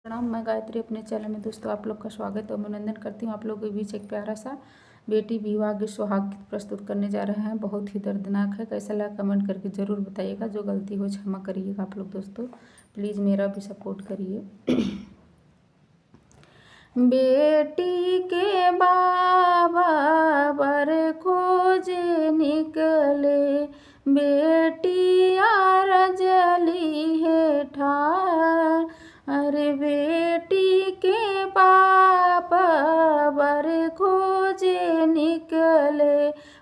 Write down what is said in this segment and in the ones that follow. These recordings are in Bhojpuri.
प्रणाम। मैं गायत्री अपने चैनल में दोस्तों आप लोग का स्वागत और अभिनंदन करती हूँ। आप लोगों के बीच एक प्यारा सा बेटी विवाह के सुहाग गीत प्रस्तुत करने जा रहे हैं। बहुत ही दर्दनाक है। कैसा लगा कमेंट करके ज़रूर बताइएगा। जो गलती हो क्षमा करिएगा आप लोग दोस्तों। प्लीज़ मेरा भी सपोर्ट करिए। बेटी के बाबा बर खोजे निकले, बेटिया रजली है ठार। अरे बेटी के पापा बर खोजे निकले,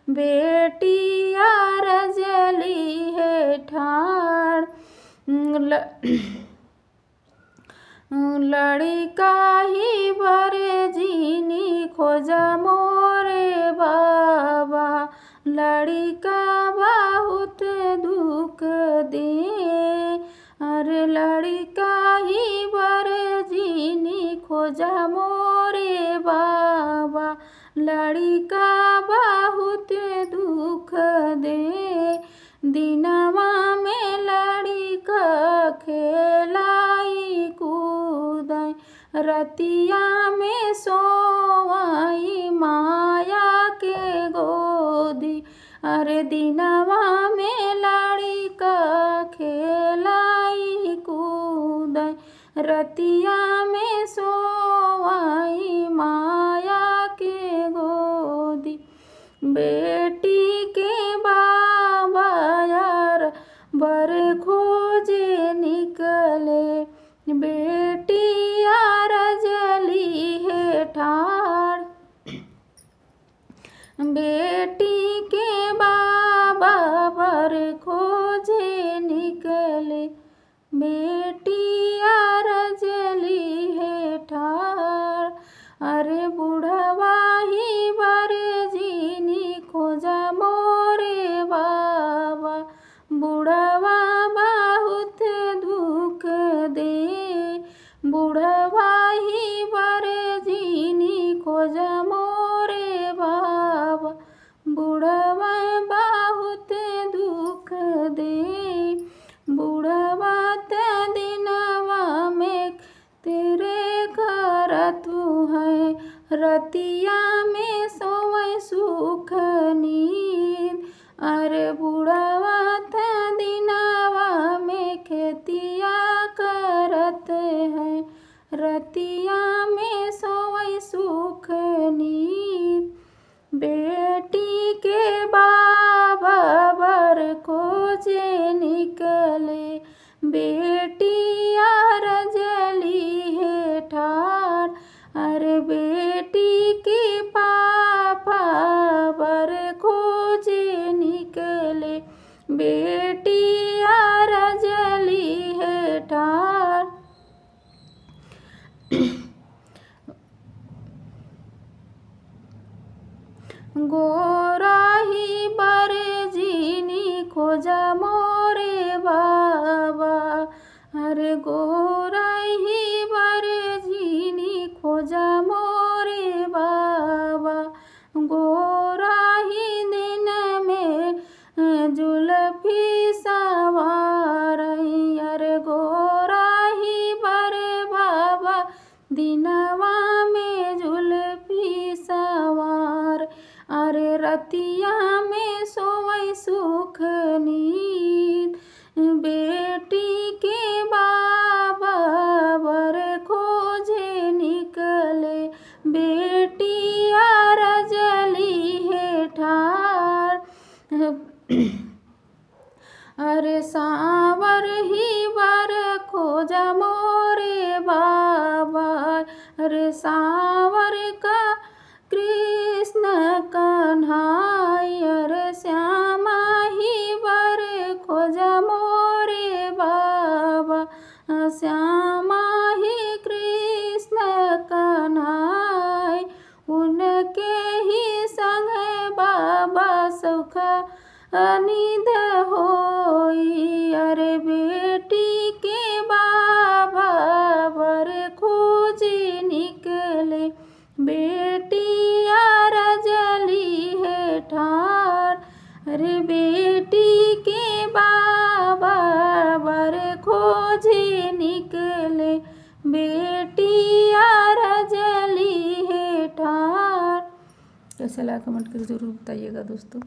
बेटिया रजली है ठार। लड़का ही बरे जीनी खोजा मोरे बाबा, लड़का बहुत दुख दे। अरे लड़का ही बरे जीनी खोजा मोरे बाबा, लड़का बहुत दुख दे। दिनवा में लड़का खेलाई कूदाई, रतिया में सोवाई माया के गोदी। अरे दिनवा में लड़का खेलाई कूदाई, रतिया में सोवाई माया के गोदी। बेटी के बाबा यार बर खोजे निकले, बेटिया रजली है ठार। बेटी के बाबा बर खोजे निकले, बेटिया रजली है ठार। अरे बुढ़वा ही बर जीनी खोजा मोरे बाबा, बुढ़वा बहुत दुख दे। बुढ़वा ही बर जीनी खोजा मोरे बाबा, बुढ़वा बहुत दुख दे। बुढ़वा ते दिनवा में तेरे घर तू है, रतिया में सोवै सुख नींद। अरे बुढ़वा ते दिनवा में खेतिया करत है, रतिया में सोवै सुख नींद। बेटी के बाबा बर खोजे निकले, बेटिया रजली है ठार। अरे बेटी के पापा बर खोजे निकले, बेटिया रजली है ठार। गोरा ही बर जीनी खोजा मोरे बाबा, अरे गोरा ही बर जीनी खोजा मोरे बाबा। गोरा ही दिन में जुल्फी सवार, अरे गोरा ही बर बाबा दिनवा में जुल्फी सवार। अरे रतिया में सोवै सुख नींद। बेटी के बाबा बर खोजे निकले, बेटिया रजली है ठार। अरे सांवर ही बर खोजा मोरे बाबा, अरे सांवर का कृष्ण कन्हाई। अरे श्यामा ही बर खोजा मोरे बाबा, श्यामा ही कृष्ण कन्हाई। उनके ही संग बाबा सुख निध होई। अरे बेटी के बाबा बर खोजे निकले, बेटिया रजली है ठार। अरे बेटी के बाबा बर खोजे निकले, बेटिया रजली है ठार। कैसा लगा कमेंट करके ज़रूर बताइएगा दोस्तों।